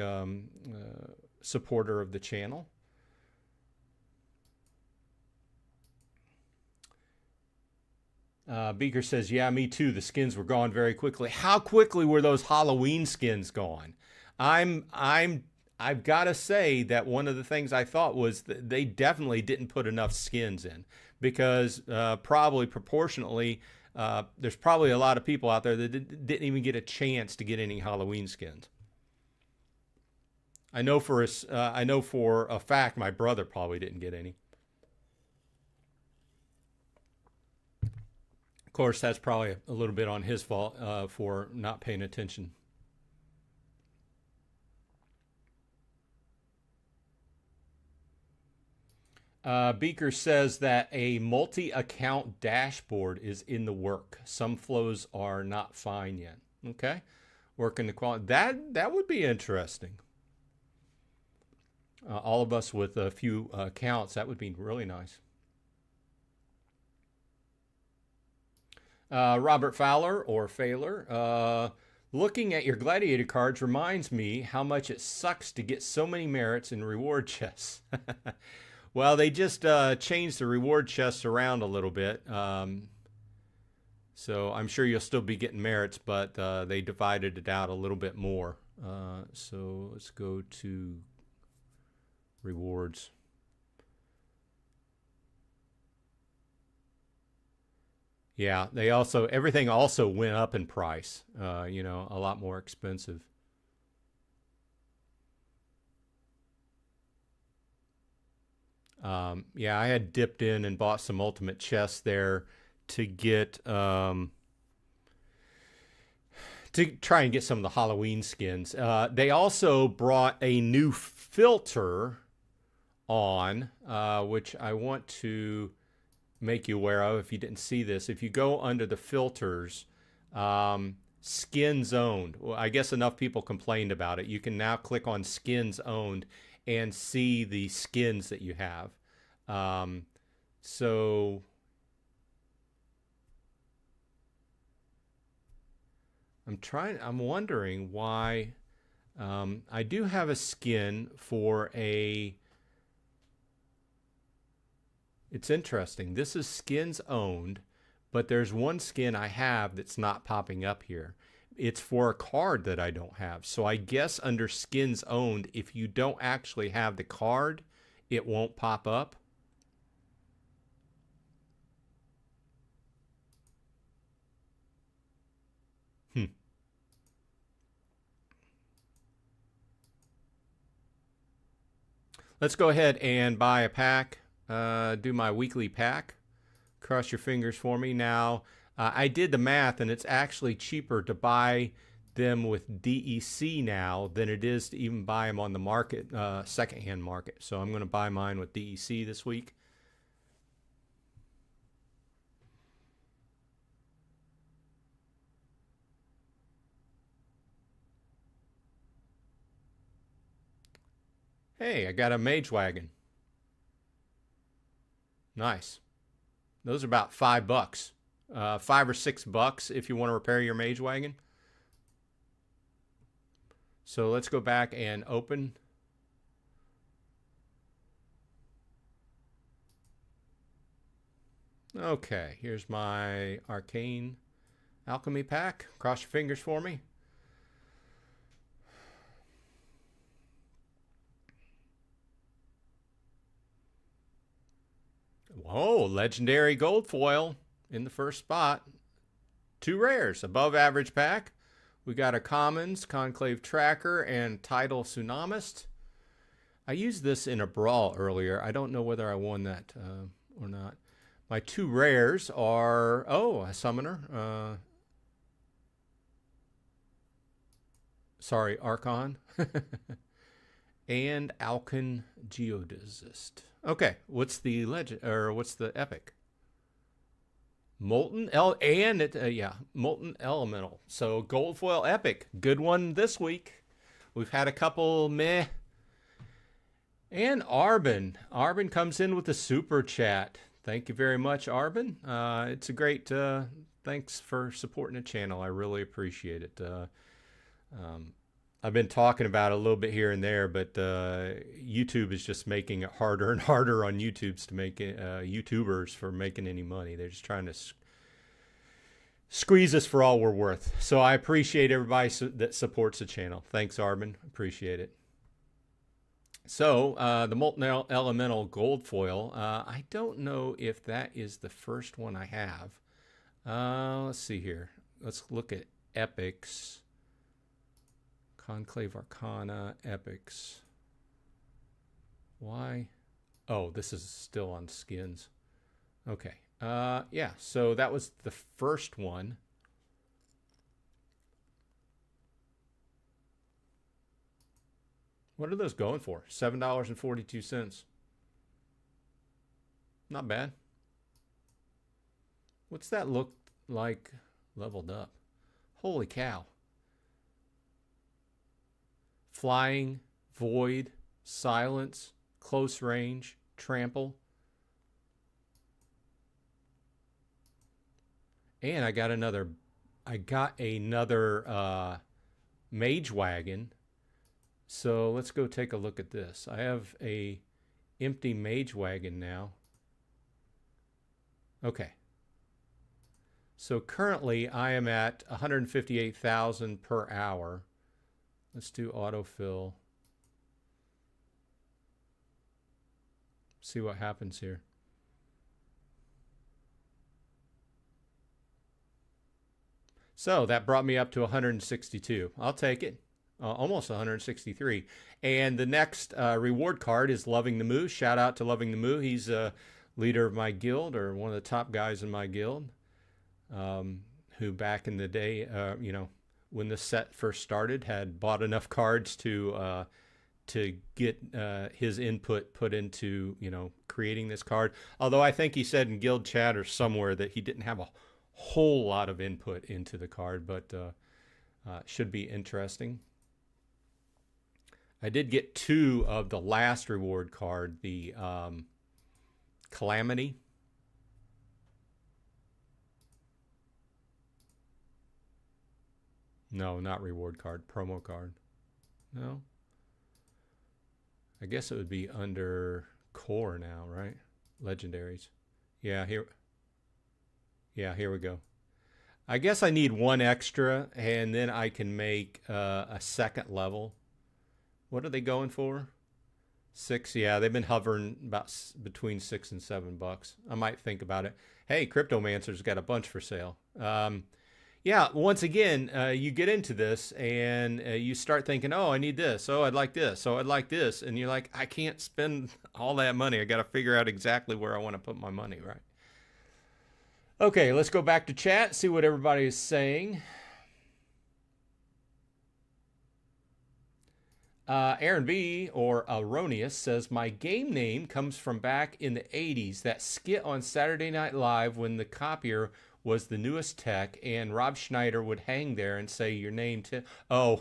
supporter of the channel. Beaker says, yeah, me too. The skins were gone very quickly. How quickly were those Halloween skins gone? I've got to say that one of the things I thought was that they definitely didn't put enough skins in, because probably proportionately, there's probably a lot of people out there that didn't even get a chance to get any Halloween skins. I know for a fact my brother probably didn't get any. Of course, that's probably a little bit on his fault for not paying attention. Beaker says that a multi-account dashboard is in the work. Some flows are not fine yet. Okay, working the quality. That would be interesting. All of us with a few accounts, that would be really nice. Robert Fowler or Failer. Looking at your Gladiator cards reminds me how much it sucks to get so many merits in reward chests. Well, they just changed the reward chests around a little bit. So I'm sure you'll still be getting merits, but they divided it out a little bit more. So let's go to rewards. Yeah, they also, everything also went up in price, you know, a lot more expensive. Yeah, I had dipped in and bought some ultimate chests there to get, to try and get some of the Halloween skins. They also brought a new filter on, which I want to make you aware of if you didn't see this. If you go under the filters, skins owned. Well, I guess enough people complained about it. You can now click on skins owned and see the skins that you have. So I'm wondering why. I do have a skin for a, it's interesting. This is skins owned, but there's one skin I have that's not popping up here. It's for a card that I don't have. So I guess under skins owned, if you don't actually have the card, it won't pop up. Let's go ahead and buy a pack. Do my weekly pack. Cross your fingers for me. Now, I did the math, and it's actually cheaper to buy them with DEC now than it is to even buy them on the market, secondhand market. So I'm going to buy mine with DEC this week. Hey, I got a mage wagon. Nice. Those are about $5. $5 or $6 if you want to repair your mage wagon. So let's go back and open. Okay, here's my arcane alchemy pack. Cross your fingers for me. Whoa, legendary gold foil in the first spot. 2 rares, above average pack. We got a commons, Conclave Tracker, and Tidal Tsunamist. I used this in a brawl earlier. I don't know whether I won that or not. My 2 rares are, oh, a summoner. Sorry, Archon. And Alkan Geodesist. Okay, what's the legend or what's the epic? Molten L and it yeah, Molten Elemental. So gold foil epic, good one this week. We've had a couple meh. And Arbin comes in with a super chat. Thank you very much, Arbin. It's a great thanks for supporting the channel. I really appreciate it. I've been talking about it a little bit here and there, but YouTube is just making it harder and harder on YouTubes to make YouTubers for making any money. They're just trying to squeeze us for all we're worth. So I appreciate everybody that supports the channel. Thanks, Arbin. Appreciate it. So the Molten Elemental Gold Foil, I don't know if that is the first one I have. Let's see here. Let's look at epics. Conclave Arcana, epics. Why? Oh, this is still on skins. Okay. Yeah, so that was the first one. What are those going for? $7.42. Not bad. What's that look like leveled up? Holy cow. Flying, void, silence, close range, trample. And I got another mage wagon. So let's go take a look at this. I have a empty mage wagon now. Okay. So currently I am at 158,000 per hour. Let's do autofill. See what happens here. So that brought me up to 162. I'll take it. Almost 163. And the next reward card is Loving the Moo. Shout out to Loving the Moo. He's a leader of my guild, or one of the top guys in my guild, who back in the day, you know, when the set first started, had bought enough cards to get his input put into, you know, creating this card. Although I think he said in guild chat or somewhere that he didn't have a whole lot of input into the card, but should be interesting. I did get 2 of the last reward card, the Calamity. No, not reward card, promo card. No. I guess it would be under core now, right? Legendaries. Yeah, here we go. I guess I need 1 extra, and then I can make a second level. What are they going for? 6? Yeah, they've been hovering about between $6 and $7. I might think about it. Hey, Cryptomancer's got a bunch for sale. Yeah, once again, you get into this and you start thinking, oh, I need this. Oh, I'd like this. Oh, I'd like this. And you're like, I can't spend all that money. I got to figure out exactly where I want to put my money, right? Okay, let's go back to chat, see what everybody is saying. Aaron B, or Erroneous, says, my game name comes from back in the 80s, that skit on Saturday Night Live when the copier was the newest tech and Rob Schneider would hang there and say your name oh,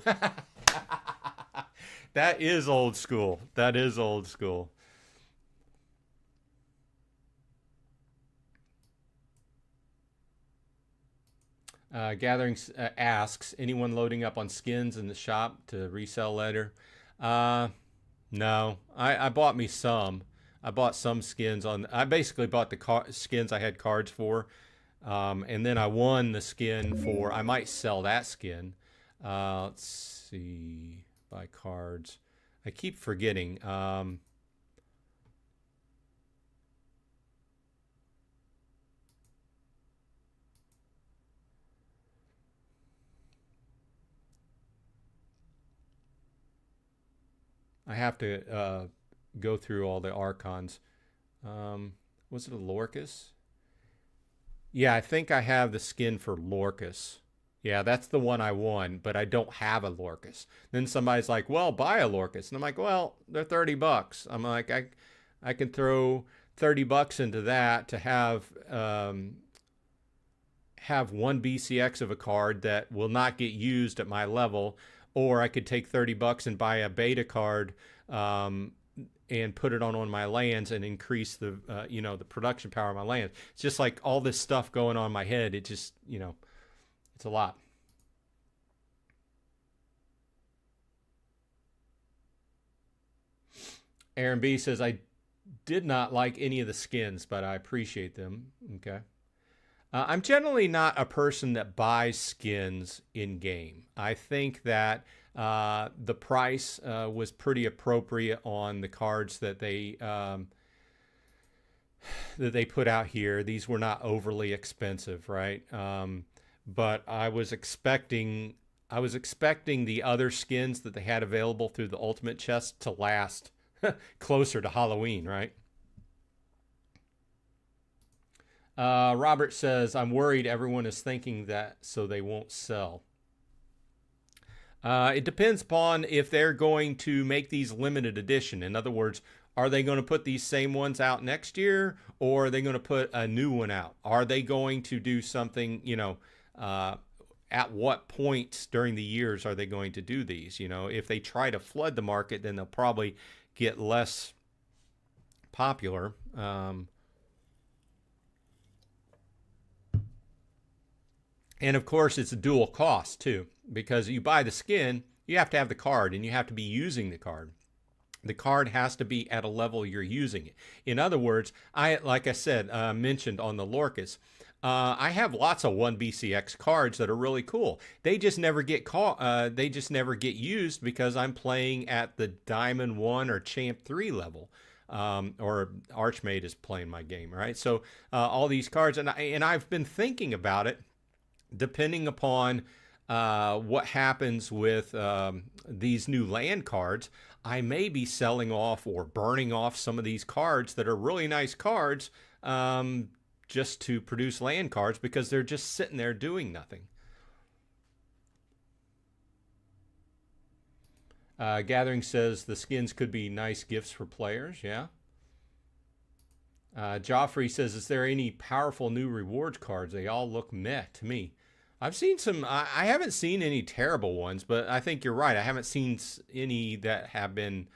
that is old school. That is old school. Gathering asks, anyone loading up on skins in the shop to resell later? No, I bought me some. I bought some skins on. I basically bought the skins I had cards for, and then I won the skin for. I might sell that skin. Let's see, buy cards. I keep forgetting. I have to go through all the Archons. Was it a Lorcus? Yeah, I think I have the skin for Lorcus. Yeah, that's the one I won, but I don't have a Lorcus. Then somebody's like, well, buy a Lorcus. And I'm like, well, they're $30. I'm like, I can throw $30 into that to have one BCX of a card that will not get used at my level, or I could take $30 and buy a beta card and put it on one of my lands and increase the the production power of my land. It's just like all this stuff going on in my head. It just it's a lot. Aaron B says, I did not like any of the skins, but I appreciate them. Okay. I'm generally not a person that buys skins in game. I think that the price was pretty appropriate on the cards that they put out here. These were not overly expensive, right? But I was expecting the other skins that they had available through the Ultimate Chest to last closer to Halloween, right? Robert says, I'm worried everyone is thinking that, so they won't sell. It depends upon if they're going to make these limited edition. In other words, are they going to put these same ones out next year, or are they going to put a new one out? Are they going to do something, at what points during the years are they going to do these? If they try to flood the market, then they'll probably get less popular. And of course, it's a dual cost too, because you buy the skin, you have to have the card and you have to be using the card. The card has to be at a level you're using it. In other words, like I said, mentioned on the Lorcas, I have lots of 1BCX cards that are really cool. They just never get used because I'm playing at the Diamond 1 or Champ 3 level. Or Archmage is playing my game, right? So all these cards, and I've been thinking about it, depending upon what happens with these new land cards, I may be selling off or burning off some of these cards that are really nice cards just to produce land cards because they're just sitting there doing nothing. Gathering says the skins could be nice gifts for players. Yeah. Joffrey says, is there any powerful new rewards cards? They all look meh to me. I've seen some, I haven't seen any terrible ones, but I think you're right. I haven't seen any that have been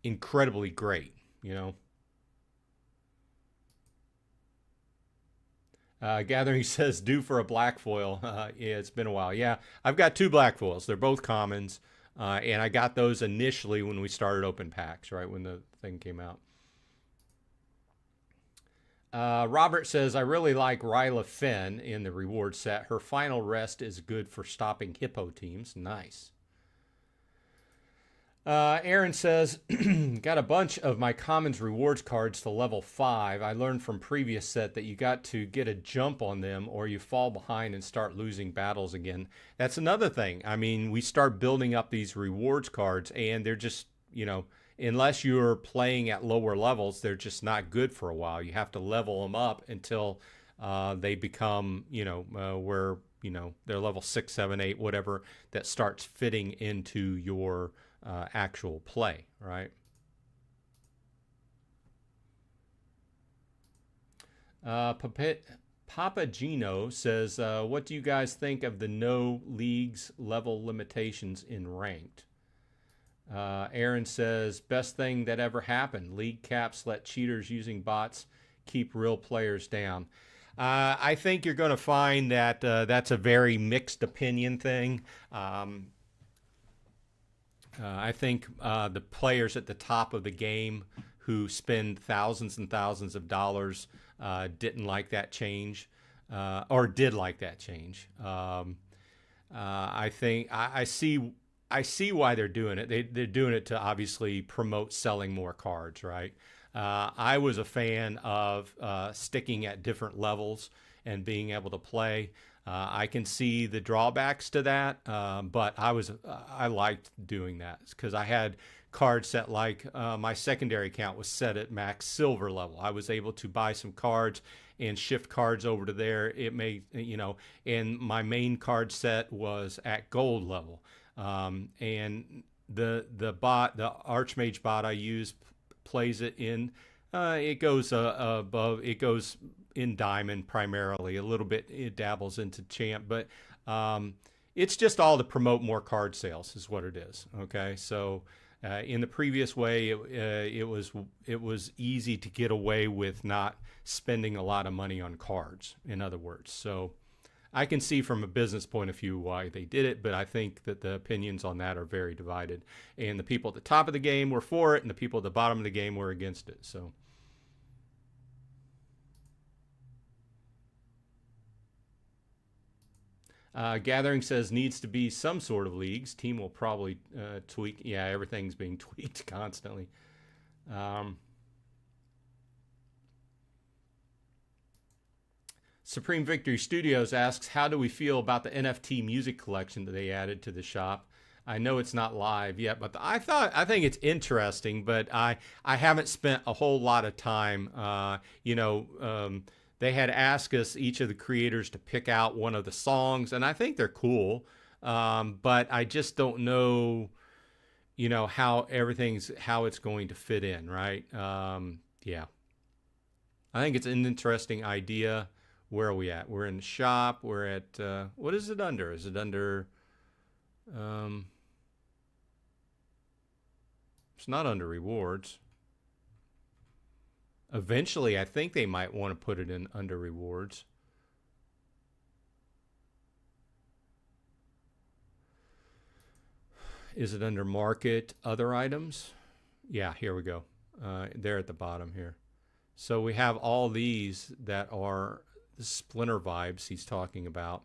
incredibly great, Gathering says, due for a black foil. Yeah, it's been a while. Yeah, I've got 2 black foils. They're both commons. And I got those initially when we started open packs, right, when the thing came out. Robert says, I really like Ryla Finn in the reward set. Her final rest is good for stopping hippo teams. Nice. Aaron says, got a bunch of my commons rewards cards to level 5. I learned from previous set that you got to get a jump on them or you fall behind and start losing battles again. That's another thing. I mean, we start building up these rewards cards and they're just, unless you're playing at lower levels, they're just not good for a while. You have to level them up until they become, where, they're level 6, 7, 8, whatever, that starts fitting into your actual play, right? Papa Gino says, what do you guys think of the no leagues level limitations in ranked? Aaron says, best thing that ever happened. League caps let cheaters using bots keep real players down. I think you're going to find that that's a very mixed opinion thing. I think the players at the top of the game who spend thousands and thousands of dollars didn't like that change, or did like that change. I think I see why they're doing it. They're doing it to obviously promote selling more cards, right? I was a fan of sticking at different levels and being able to play. I can see the drawbacks to that, but I liked doing that because I had cards set like my secondary account was set at max silver level. I was able to buy some cards and shift cards over to there. It may, and my main card set was at gold level. And the Archmage bot I use plays it in It goes above. It goes in diamond primarily. A little bit it dabbles into champ, but it's just all to promote more card sales is what it is. Okay, so in the previous way, it was easy to get away with not spending a lot of money on cards. In other words, so I can see from a business point of view why they did it, but I think that the opinions on that are very divided. And the people at the top of the game were for it, and the people at the bottom of the game were against it. So. Gathering says needs to be some sort of leagues. Team will probably tweak. Yeah, everything's being tweaked constantly. Um, Supreme Victory Studios asks, how do we feel about the NFT music collection that they added to the shop? I know it's not live yet, but I think it's interesting, but I haven't spent a whole lot of time. They had asked us, each of the creators, to pick out one of the songs, and I think they're cool, but I just don't know, how it's going to fit in, right? Yeah, I think it's an interesting idea. Where are we at? We're in the shop. We're at, what is it under? Is it under, it's not under rewards. Eventually, I think they might want to put it in under rewards. Is it under market, other items? Yeah, here we go. They're at the bottom here. So we have all these that are the Splinter vibes he's talking about.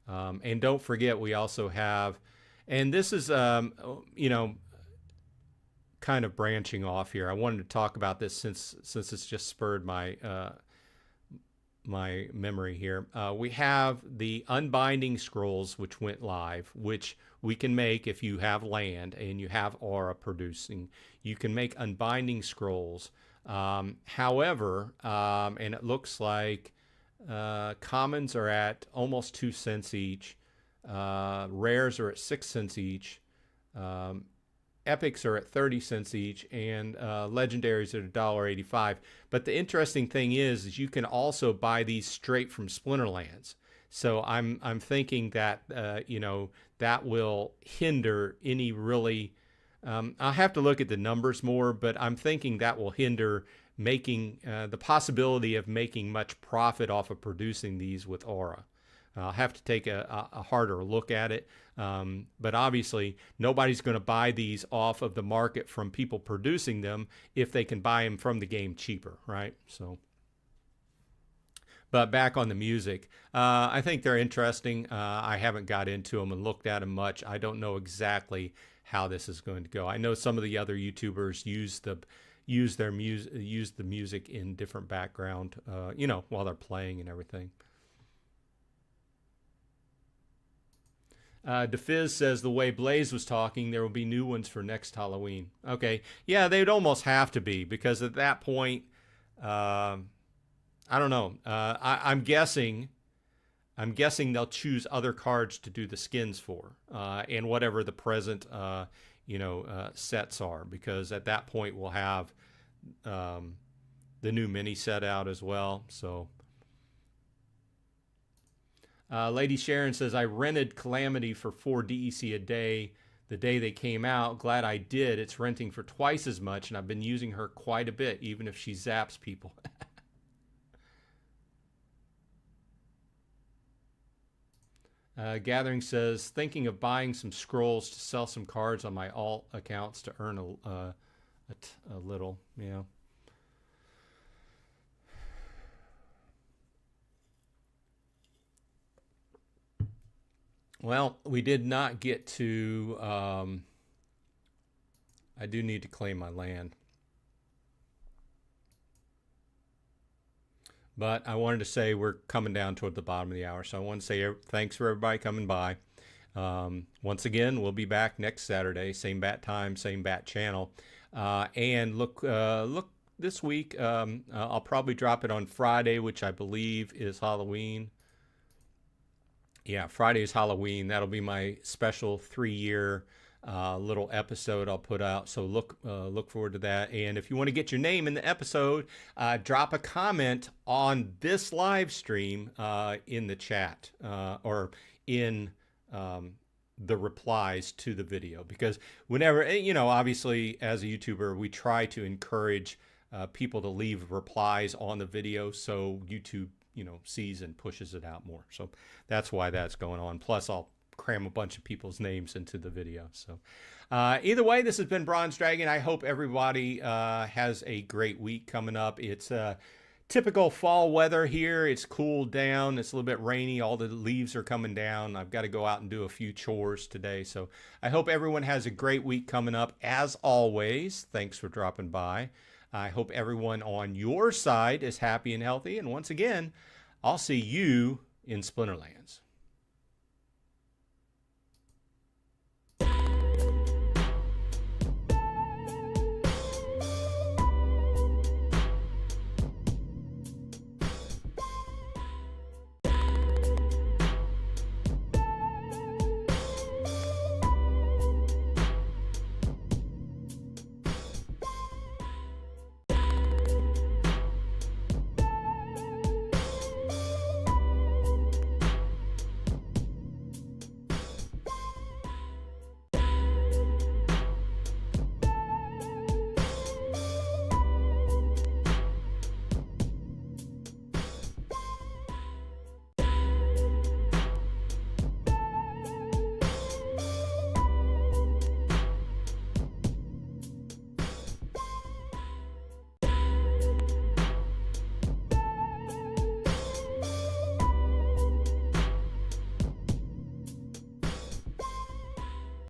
And don't forget, we also have, and this is, kind of branching off here. I wanted to talk about this since it's just spurred my my memory here. We have the unbinding scrolls, which went live, which we can make if you have land and you have aura producing. You can make unbinding scrolls. However, and it looks like commons are at almost 2 cents each. Rares are at 6 cents each. Epics are at 30 cents each, and legendaries are at $1.85. But the interesting thing is you can also buy these straight from Splinterlands. So I'm thinking that that will hinder any really. I'll have to look at the numbers more, but I'm thinking that will hinder making the possibility of making much profit off of producing these with aura. I'll have to take a harder look at it. But obviously, nobody's going to buy these off of the market from people producing them if they can buy them from the game cheaper, right? So, but back on the music, I think they're interesting. I haven't got into them and looked at them much. I don't know exactly how this is going to go. I know some of the other YouTubers use the music in different background, while they're playing and everything. DeFizz says the way Blaze was talking, there will be new ones for next Halloween. Okay, yeah, they'd almost have to be, because at that point, I don't know. I'm guessing they'll choose other cards to do the skins for, and whatever the present sets are, because at that point we'll have the new mini set out as well. So. Lady Sharon says, I rented Calamity for 4 DEC a day the day they came out. Glad I did. It's renting for twice as much, and I've been using her quite a bit, even if she zaps people. Gathering says, thinking of buying some scrolls to sell some cards on my alt accounts to earn a little. Yeah. Well, we did not get to, I do need to claim my land. But I wanted to say we're coming down toward the bottom of the hour. So I want to say thanks for everybody coming by. Once again, we'll be back next Saturday, same bat time, same bat channel. And look this week, I'll probably drop it on Friday, which I believe is Halloween. Yeah, Friday is Halloween. That'll be my special 3-year little episode I'll put out. So look forward to that. And if you want to get your name in the episode, drop a comment on this live stream in the chat or in the replies to the video, because whenever, obviously as a YouTuber, we try to encourage people to leave replies on the video so YouTube, sees and pushes it out more. So that's why that's going on. Plus, I'll cram a bunch of people's names into the video. So either way, this has been Bronze Dragon. I hope everybody has a great week coming up. It's typical fall weather here. It's cooled down. It's a little bit rainy. All the leaves are coming down. I've got to go out and do a few chores today. So I hope everyone has a great week coming up. As always, thanks for dropping by. I hope everyone on your side is happy and healthy. And once again, I'll see you in Splinterlands.